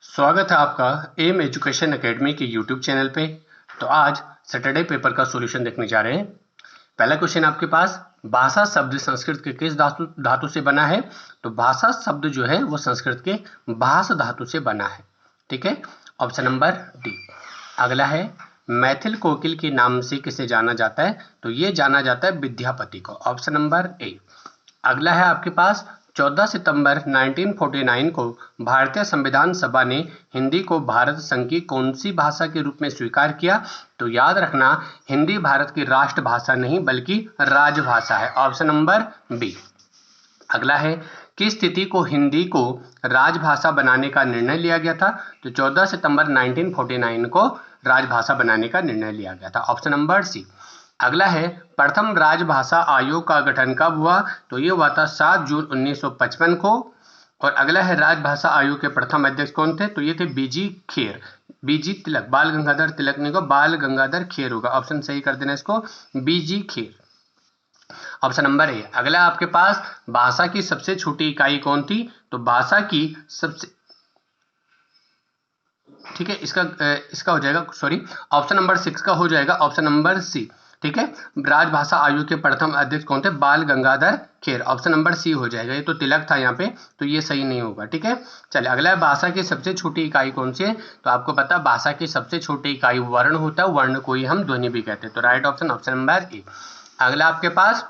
स्वागत है आपका एम एजुकेशन एकेडमी के यूट्यूब चैनल पे। तो आज सैटरडे पेपर का सॉल्यूशन देखने जा रहे हैं। पहला क्वेश्चन आपके पास, भाषा शब्द संस्कृत के किस धातु से बना है? तो भाषा शब्द जो है वो संस्कृत के भाष धातु से बना है। ठीक है, ऑप्शन नंबर डी। अगला है, मैथिल कोकिल के नाम से किसे जाना जाता है? तो ये जाना जाता है विद्यापति को, ऑप्शन नंबर ए। अगला है आपके पास, 14 सितंबर 1949 को भारतीय संविधान सभा ने हिंदी को भारत संघ की कौन सी भाषा के रूप में स्वीकार किया? तो याद रखना, हिंदी भारत की राष्ट्रभाषा नहीं बल्कि राजभाषा है, ऑप्शन नंबर बी। अगला है, किस तिथि को हिंदी को राजभाषा बनाने का निर्णय लिया गया था? तो 14 सितंबर 1949 को राजभाषा बनाने का निर्णय लिया गया था, ऑप्शन नंबर सी। अगला है, प्रथम राजभाषा आयोग का गठन कब हुआ? तो ये हुआ था 7 जून 1955 को। और अगला है, राजभाषा आयोग के प्रथम अध्यक्ष कौन थे? तो ये थे बीजी खेर, बीजी तिलक, बाल गंगाधर तिलक नहीं को बाल गंगाधर खेर होगा, ऑप्शन सही कर देना इसको, बीजी खेर, ऑप्शन नंबर ए। अगला आपके पास, भाषा की सबसे छोटी इकाई कौन थी? तो भाषा की सबसे, ठीक है, इसका हो जाएगा, सॉरी, ऑप्शन नंबर 6 का हो जाएगा, ऑप्शन नंबर सी। ठीक है, राजभाषा आयोग के प्रथम अध्यक्ष कौन थे? Bal Gangadhar Kher, option number C हो जाएगा। ये तो तिलक था यहाँ पे, तो ये सही नहीं होगा। ठीक है, चलिए अगला है, भाषा की सबसे छोटी इकाई कौन सी है? तो आपको पता है भाषा की सबसे छोटी इकाई वर्ण होता है, वर्ण को ही हम ध्वनि भी कहते हैं, तो right option, option number A. अगला आपके पास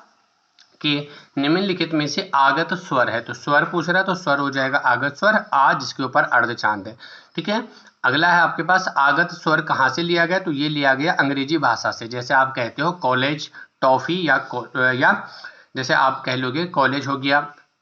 कि निम्नलिखित में से आगत स्वर है, तो स्वर पूछ रहा है, तो स्वर हो जाएगा आगत स्वर, आ जिसके ऊपर अर्ध चांद है। ठीक है, अगला है आपके पास, आगत स्वर कहाँ से लिया गया? तो ये लिया गया अंग्रेजी भाषा से। जैसे आप कहते हो कॉलेज, टॉफी, या जैसे आप कह लोगे कॉलेज हो गया,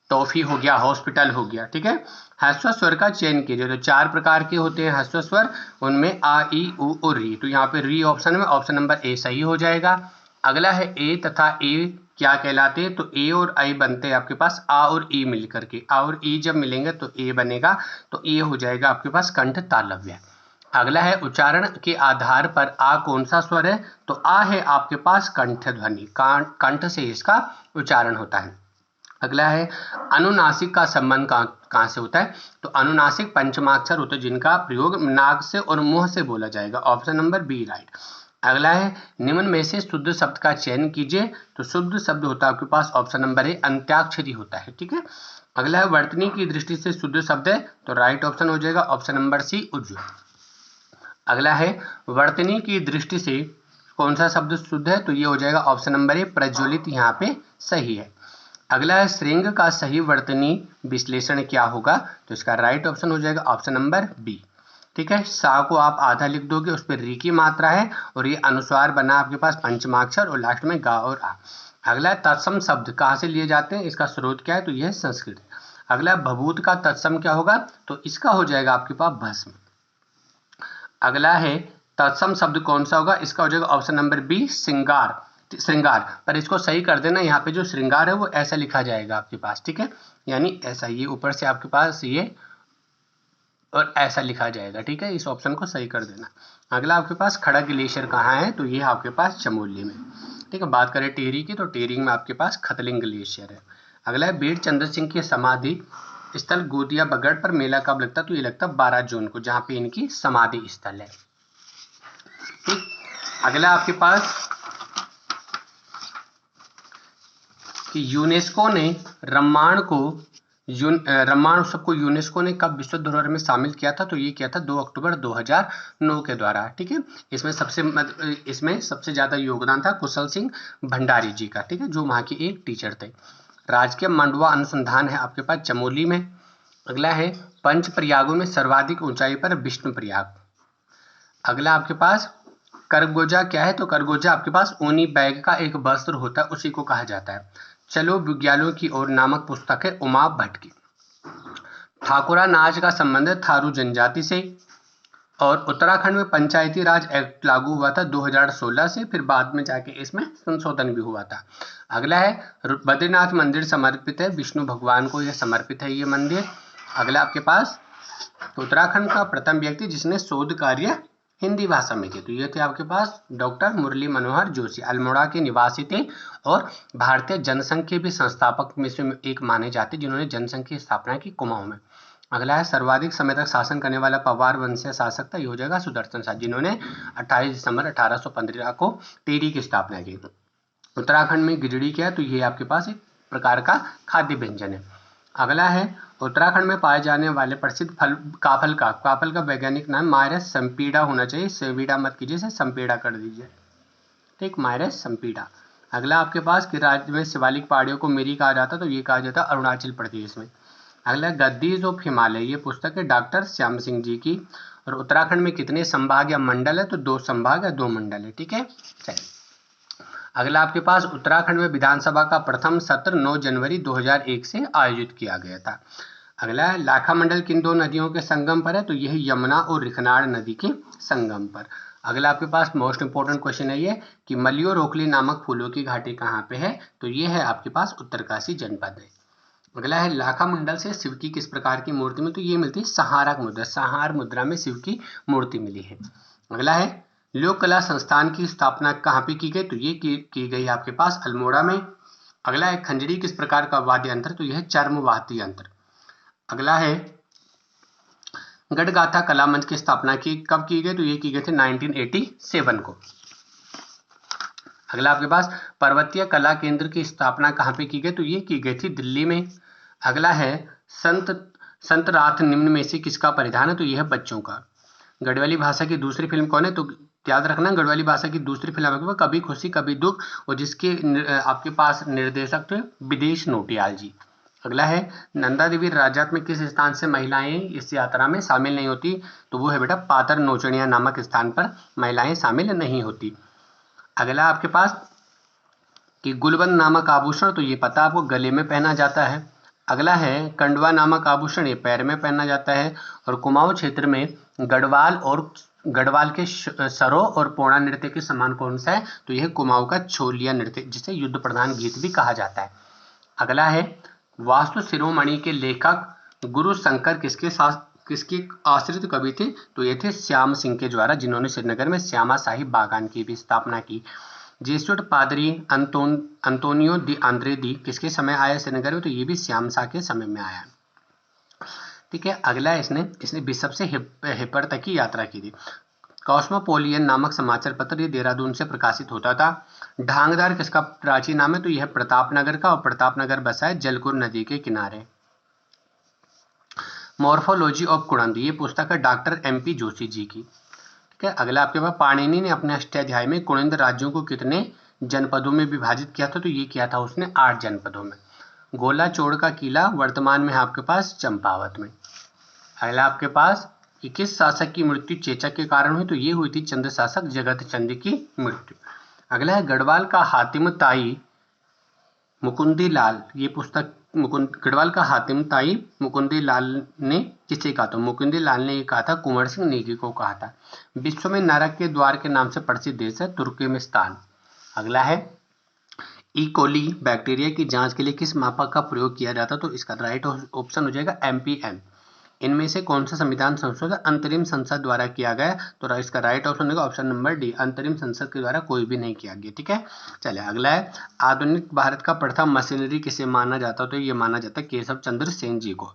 टॉफी हो गया, हॉस्पिटल हो गया। ठीक है, ह्रस्व स्वर का चयन कीजिए। तो 4 प्रकार के होते हैं ह्रस्व स्वर, उनमें आ, ई, उ और री। तो यहाँ पे री ऑप्शन में, ऑप्शन नंबर ए सही हो जाएगा। अगला है, ए तथा ए क्या कहलाते हैं? तो ए और आई बनते हैं आपके पास आ और ई मिलकर के, आ और ई जब मिलेंगे तो ए बनेगा, तो ए हो जाएगा आपके पास कंठ तालव्य। अगला है, उच्चारण के आधार पर आ कौन सा स्वर है? तो आ है आपके पास कंठ ध्वनि, कंठ से इसका उच्चारण होता है। अगला है, अनुनासिक का संबंध कहाँ से होता है? तो अनुनासिक पंचमाक्षर होते हैं जिनका प्रयोग नाक से और मुंह से बोला जाएगा, ऑप्शन नंबर बी राइट। अगला है, निम्न में से शुद्ध शब्द का चयन कीजिए। तो शुद्ध शब्द होता है आपके पास, ऑप्शन नंबर ए अंत्याक्षरी होता है। ठीक है, अगला है, वर्तनी की दृष्टि से शुद्ध शब्द है, तो राइट ऑप्शन हो जाएगा, ऑप्शन नंबर सी उज्ज्वल। अगला है, वर्तनी की दृष्टि से कौन सा शब्द शुद्ध है? तो ये हो जाएगा ऑप्शन नंबर ए प्रज्वलित, यहाँ पे सही है। अगला है, श्रृंग का सही वर्तनी विश्लेषण क्या होगा? तो इसका राइट ऑप्शन हो जाएगा, ऑप्शन नंबर बी। ठीक है, सा को आप आधा लिख दोगे, उस पर री की मात्रा है और ये अनुस्वार बना आपके पास पंचमाक्षर और लास्ट में गा और आ। अगला है, तत्सम शब्द कहाँ से लिए जाते हैं? इसका स्रोत क्या है? तो यह संस्कृत। अगला है, भभूत का तत्सम क्या होगा? तो इसका हो जाएगा आपके पास भस्म। अगला है, तत्सम शब्द कौन सा होगा? इसका हो जाएगा ऑप्शन नंबर बी श्रृंगार, श्रृंगार। पर इसको सही कर देना, यहाँ पे जो श्रृंगार है वो ऐसा लिखा जाएगा आपके पास। ठीक है, यानी ऐसा, ये ऊपर से आपके पास ये और ऐसा लिखा जाएगा। ठीक है, इस ऑप्शन को सही कर देना। अगला आपके पास, खड़ा ग्लेशियर कहाँ है? तो ये आपके पास चमोली में। ठीक है, बात करें टेहरी की, तो टेहरी में आपके पास खतलिंग ग्लेशियर है। अगला है, बीर चंद्र सिंह की समाधि स्थल गोदिया बगड़ पर मेला कब लगता? तो ये लगता 12 जून को, जहाँ पे इनकी समाधि स्थल है। ठीक, अगला आपके पास कि यूनेस्को ने रम्माण उत्सव को यूनेस्को ने कब विश्व धरोहर में शामिल किया था? तो ये किया था 2 अक्टूबर 2009 के द्वारा। ठीक है, इसमें सबसे ज्यादा योगदान था कुशल सिंह भंडारी जी का। ठीक है, जो वहाँ के एक टीचर थे। राजकीय मंडवा अनुसंधान है आपके पास चमोली में। अगला है, पंच प्रयागों में सर्वाधिक ऊंचाई पर विष्णु प्रयाग। अगला आपके पास, करगोजा क्या है? तो करगोजा आपके पास ऊनी बैग का एक वस्त्र होता है, उसी को कहा जाता है। चलो विज्ञानों की ओर नामक पुस्तक है उमा भट्ट की। ठाकुरा नाच का संबंध है थारू जनजाति से। और उत्तराखंड में पंचायती राज एक्ट लागू हुआ था 2016 से, फिर बाद में जाके इसमें संशोधन भी हुआ था। अगला है, बद्रीनाथ मंदिर समर्पित है विष्णु भगवान को, यह समर्पित है ये मंदिर। अगला आपके पास, तो उत्तराखंड का प्रथम व्यक्ति जिसने शोध कार्य हिंदी भाषा में किया, तो ये थे आपके पास डॉक्टर मुरली मनोहर जोशी, अल्मोड़ा के निवासी थे और भारतीय जनसंघ के भी संस्थापक में से एक माने जाते, जिन्होंने जनसंघ की स्थापना की कुमाऊं में। अगला है सर्वाधिक समय तक शासन करने वाला पवार वंशीय शासक था, ये हो जाएगा सुदर्शन शाह, जिन्होंने 28 दिसंबर 1815 को टिहरी की स्थापना की। उत्तराखंड में गिजड़ी क्या है, तो ये आपके पास एक प्रकार का खाद्य व्यंजन है। अगला है उत्तराखंड में पाए जाने वाले प्रसिद्ध फल काफल का वैज्ञानिक नाम मायरस संपीड़ा होना चाहिए, सेवीडा मत कीजिए, इसे संपीड़ा कर दीजिए, ठीक, मायरस संपीड़ा। अगला आपके पास कि राज्य में शिवालिक पहाड़ियों को मेरी कहा जाता, तो ये कहा जाता अरुणाचल प्रदेश में। अगला गद्दीज ऑफ हिमालय, ये पुस्तक है डॉक्टर श्याम सिंह जी की। और उत्तराखंड में कितने संभाग या मंडल है, तो 2 संभाग या 2 मंडल है, ठीक है। चलिए अगला आपके पास उत्तराखंड में विधानसभा का प्रथम सत्र 9 जनवरी 2001 से आयोजित किया गया था। अगला है लाखा मंडल किन 2 नदियों के संगम पर है, तो यह यमुना और रिखनाड़ नदी के संगम पर। अगला आपके पास मोस्ट इंपोर्टेंट क्वेश्चन है ये कि मलियो रोकली नामक फूलों की घाटी कहाँ पे है, तो ये है आपके पास उत्तरकाशी जनपद है। अगला है लाखा मंडल से शिव की किस प्रकार की मूर्ति में, तो ये मिलती है सहारक मुद्रा, सहार मुद्रा में शिव की मूर्ति मिली है। अगला है लोक कला संस्थान की स्थापना कहाँ पे की गई, तो ये की गई आपके पास अल्मोड़ा में। अगला है खंजरी किस प्रकार का वाद्य यंत्र, तो यह चर्मवाद्य यंत्र। अगला है गढ़गाथा कला मंच की स्थापना कब की गई, तो ये की गई थी 1987 को। अगला आपके पास पर्वतीय कला केंद्र की स्थापना कहाँ पे की गई, तो ये की गई थी दिल्ली में। अगला है संत राथ निम्न में से किसका परिधान है, तो यह है बच्चों का। गढ़वाली भाषा की दूसरी फिल्म कौन है, तो याद रखना गढ़वाली भाषा की दूसरी फिल्म आपके पास कभी खुशी कभी दुख, और जिसके आपके पास निर्देशक थे विदेश नोटियाल जी। अगला है नंदा देवी राज्यात में किस स्थान से महिलाएं इस यात्रा में शामिल नहीं होती, तो वो है बेटा पातर नोचनिया नामक स्थान पर महिलाएं शामिल नहीं होती। अगला आपके पास कि गुलबंद नामक आभूषण, तो ये पता आपको गले में पहना जाता है। अगला है कंडवा नामक आभूषण, ये पैर में पहना जाता है। और कुमाऊं क्षेत्र में गढ़वाल के सरो और पोड़ा नृत्य के समान कौन सा है, तो यह कुमाऊं का छोलिया नृत्य, जिसे युद्ध प्रधान गीत भी कहा जाता है। अगला है वास्तु शिरोमणि के लेखक गुरु शंकर किसके आश्रित कवि थे, तो ये थे श्याम सिंह के द्वारा, जिन्होंने श्रीनगर में श्यामा शाही बागान की भी स्थापना की। जेसुइट पादरी अंतोनियो दी आंद्रे दी किसके समय आया श्रीनगर में, तो ये भी श्याम शाह के समय में आया, ठीक है। अगला इसने बिशप से हिपर तक की यात्रा की थी। कॉस्मोपोलियन नामक समाचार पत्र ये देहरादून से प्रकाशित होता था। ढांगदार किसका प्राचीन नाम है, तो यह प्रतापनगर का, और प्रतापनगर बसा है जलकुर नदी के किनारे। मॉर्फोलॉजी ऑफ कुड़ंद, ये पुस्तक है डॉक्टर MP जोशी जी की, ठीक है। अगला आपके पास पाणिनि ने अपने अष्टाध्याय में कुड़िंद राज्यों को कितने जनपदों में विभाजित किया था, तो ये किया था उसने 8 जनपदों में। गोला चोड़ का किला वर्तमान में है आपके पास चंपावत में। अगला आपके पास कि किस शासक की मृत्यु चेचक के कारण हुई, तो ये हुई थी चंद्र शासक जगत चंद की मृत्यु। अगला है गढ़वाल का हातिम ताई मुकुंदी लाल, ये पुस्तक गढ़वाल का हातिम ताई मुकुंदी लाल ने किसे कहा, तो मुकुंदी लाल ने ये कहा था कुंवर सिंह नेगी को कहा था। विश्व में नरक के द्वार के नाम से प्रसिद्ध देश है तुर्कमेनिस्तान। अगला है ई कोली बैक्टीरिया की जांच के लिए किस मापक का प्रयोग किया जाता, तो इसका राइट ऑप्शन हो जाएगा MPM। इनमें से कौन सा संविधान संशोधन अंतरिम संसद द्वारा किया गया, तो इसका राइट ऑप्शन होगा ऑप्शन नंबर डी, अंतरिम संसद के द्वारा कोई भी नहीं किया गया, ठीक है। चलिए अगला है आधुनिक भारत का प्रथम मशीनरी किसे माना जाता है, तो ये माना जाता है केशव चंद्र सेन जी को।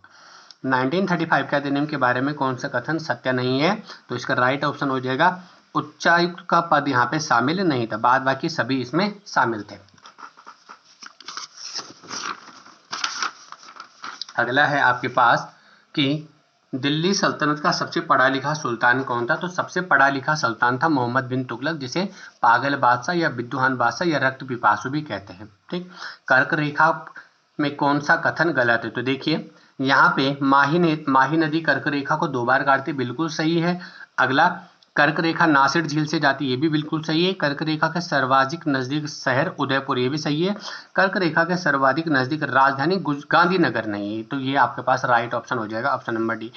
1935 के अधिनियम के बारे में कौन सा कथन सत्य नहीं है, तो इसका राइट ऑप्शन हो जाएगा उच्चायुक्त का पद यहाँ पे शामिल नहीं था, बाद बाकी सभी इसमें शामिल थे। अगला है आपके पास कि दिल्ली सल्तनत का सबसे पढ़ा लिखा सुल्तान कौन था, तो सबसे पढ़ा लिखा सुल्तान था मोहम्मद बिन तुगलक, जिसे पागल बादशाह या विद्वान बादशाह या रक्त पिपासु भी कहते हैं, ठीक। कर्क रेखा में कौन सा कथन गलत है, तो देखिए यहाँ पे माही नदी कर्क रेखा को 2 बार काटती, बिल्कुल सही है। अगला कर्क रेखा नासिर झील से जाती, ये भी बिल्कुल सही है। कर्क रेखा के सर्वाधिक नजदीक शहर उदयपुर, ये भी सही है। कर्क रेखा के सर्वाधिक नजदीक राजधानी गांधीनगर नहीं है, तो ये आपके पास राइट ऑप्शन हो जाएगा ऑप्शन नंबर डी।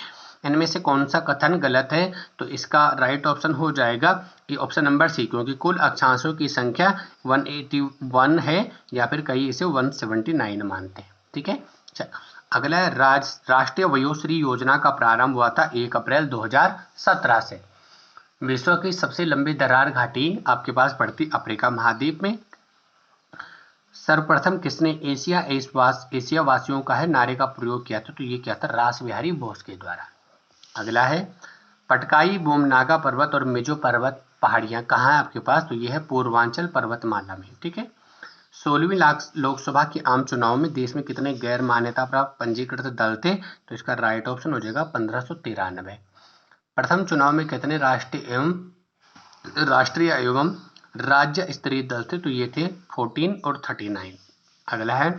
इनमें से कौन सा कथन गलत है, तो इसका राइट ऑप्शन हो जाएगा कि ऑप्शन नंबर सी, क्योंकि कुल अक्षांशों की संख्या 181 है, या फिर कई इसे 179 मानते हैं, ठीक है। चलो अगला है राष्ट्रीय वयोश्री योजना का प्रारंभ हुआ था 1 अप्रैल 2017 से। विश्व की सबसे लंबी दरार घाटी आपके पास पड़ती अफ्रीका महाद्वीप में। सर्वप्रथम किसने एशिया वासियों का है नारे का प्रयोग किया था? तो ये क्या था? रास बिहारी बोस के द्वारा। अगला है पटकाई, बोमनागा पर्वत और मेजो पर्वत पहाड़ियां कहाँ है आपके पास? तो ये है पूर्वांचल पर्वतमाला में। ठीक है। 16वीं लोकसभा के आम चुनाव में देश में कितने गैर मान्यता प्राप्त पंजीकृत दल थे? तो इसका राइट ऑप्शन हो जाएगा 1593। प्रथम चुनाव में कितने राष्ट्रीय एवं राज्य स्तरीय दल थे? तो ये थे 14 और 39। अगला है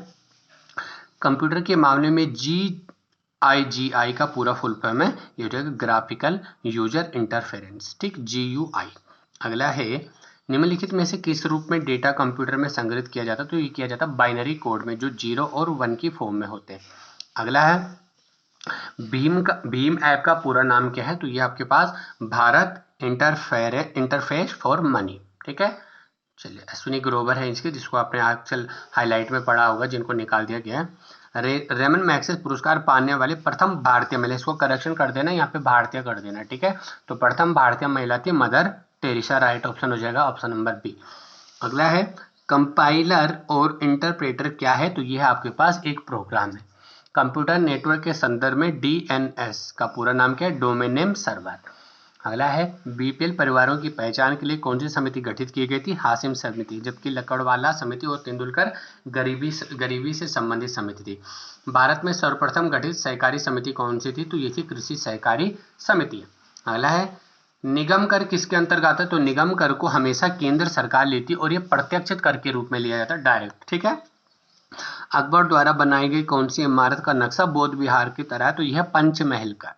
कंप्यूटर के मामले में GIGI का पूरा फुल फॉर्म है, ये हो जाएगा ग्राफिकल यूजर इंटरफेरेंस। ठीक, GUI। अगला है निम्नलिखित में से किस रूप में डेटा कंप्यूटर में संग्रहित किया जाता है? तो ये किया जाता है बाइनरी कोड में, जो 0 और 1 की फॉर्म में होते हैं। अगला है भीम ऐप का पूरा नाम क्या है? तो ये आपके पास भारत इंटरफेस फॉर मनी। ठीक है। चलिए, अश्विनी ग्रोवर है इसके, जिसको आपने आजकल हाईलाइट में पढ़ा होगा, जिनको निकाल दिया गया है। रेमन मैग्सेसे पुरस्कार पाने वाले प्रथम भारतीय महिला, इसको करेक्शन कर देना, यहाँ पे भारतीय कर देना। ठीक है। तो प्रथम भारतीय महिला थी मदर टेरेसा। राइट ऑप्शन हो जाएगा ऑप्शन नंबर बी। अगला है कंपाइलर और इंटरप्रेटर क्या है? तो यह आपके पास एक प्रोग्राम है। कंप्यूटर नेटवर्क के संदर्भ में DNS का पूरा नाम क्या है? Domain name server. अगला है BPL परिवारों की पहचान के लिए कौन सी समिति गठित की गई थी? हाशिम समिति। जबकि लकड़वाला समिति और तेंदुलकर गरीबी से संबंधित समिति थी। भारत में सर्वप्रथम गठित सहकारी समिति कौन सी थी? तो ये थी कृषि सहकारी समिति। अगला है निगम कर किसके अंतर्गत है? तो निगम कर को हमेशा केंद्र सरकार लेती है और ये प्रत्यक्ष कर के रूप में लिया जाता है, डायरेक्ट। ठीक है। अकबर द्वारा बनाई गई कौन सी इमारत का नक्शा बौद्ध विहार की तरह है? तो यह पंचमहल का।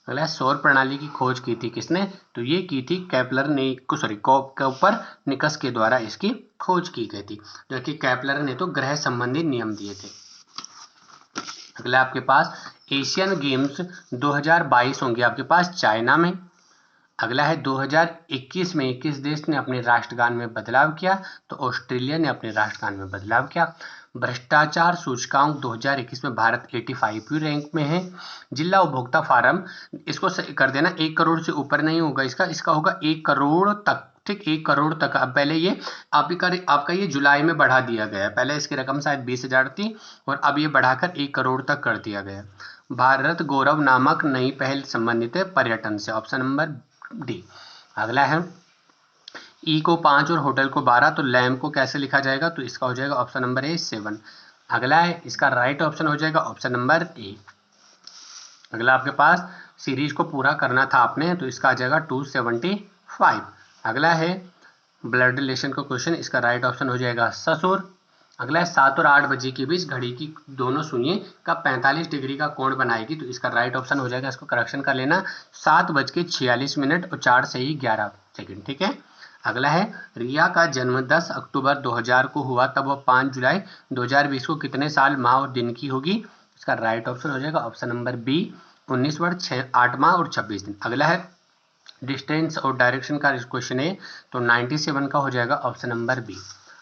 अगला सौर प्रणाली की खोज की थी किसने? तो ये की थी केपलर ने, कोपरनिकस के द्वारा इसकी खोज की गई थी, जबकि केपलर ने तो ग्रह संबंधी नियम दिए थे। अगला आपके पास एशियन गेम्स 2022 होंगे आपके पास चाइना में। अगला है 2021 में किस देश ने अपने राष्ट्रगान में बदलाव किया? तो ऑस्ट्रेलिया ने अपने राष्ट्रगान में बदलाव किया। भ्रष्टाचार सूचकांक 2021 में भारत 85वीं रैंक में है। जिला उपभोक्ता फार्म, इसको कर देना, 1 करोड़ से ऊपर नहीं होगा इसका होगा 1 करोड़ तक। ठीक, 1 करोड़ तक। अब पहले ये आपका ये जुलाई में बढ़ा दिया गया है। पहले इसकी रकम शायद 20,000 थी और अब ये बढ़ाकर 1 करोड़ तक कर दिया गया। भारत गौरव नामक नई पहल संबंधित है पर्यटन से। Option number D. अगला है ई को 5 और होटल को 12, तो लैम्प को कैसे लिखा जाएगा? तो इसका हो जाएगा ऑप्शन नंबर ए 7। अगला है इसका राइट ऑप्शन हो जाएगा ऑप्शन नंबर ए। अगला आपके पास सीरीज को पूरा करना था आपने, तो इसका आ जाएगा 275। अगला है ब्लड रिलेशन का क्वेश्चन, इसका राइट ऑप्शन हो जाएगा ससुर। अगला है 7 और 8 बजे के बीच घड़ी की दोनों सुइयां का 45 डिग्री का कोण बनाएगी, तो इसका राइट ऑप्शन हो जाएगा, इसको करेक्शन कर लेना, 7:46 और 4 से ही 11 सेकेंड। ठीक है। अगला है रिया का जन्म 10 अक्टूबर 2000 को हुआ, तब वह 5 जुलाई 2020 को कितने साल, माह और दिन की होगी? इसका राइट ऑप्शन हो जाएगा ऑप्शन नंबर बी 19 वर्ष 8 माह और 26 दिन। अगला है डिस्टेंस और डायरेक्शन का क्वेश्चन है, तो 97 का हो जाएगा ऑप्शन नंबर बी।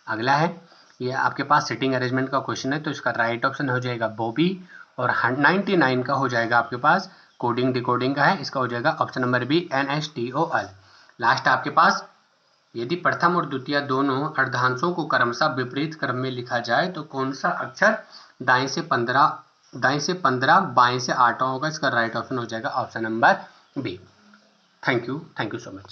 अगला है ये आपके पास सिटिंग अरेंजमेंट का क्वेश्चन है, तो इसका राइट ऑप्शन हो जाएगा बॉबी। और 99 का हो जाएगा आपके पास कोडिंग डिकोडिंग का है, इसका हो जाएगा option number B NSTOL। Last आपके पास यदि प्रथम और द्वितीय दोनों अर्धांशों को क्रमशः विपरीत क्रम में लिखा जाए तो कौन सा अक्षर दाएं से 15 बाएं से 8 होगा? इसका राइट ऑप्शन हो जाएगा option number B. Thank you so much.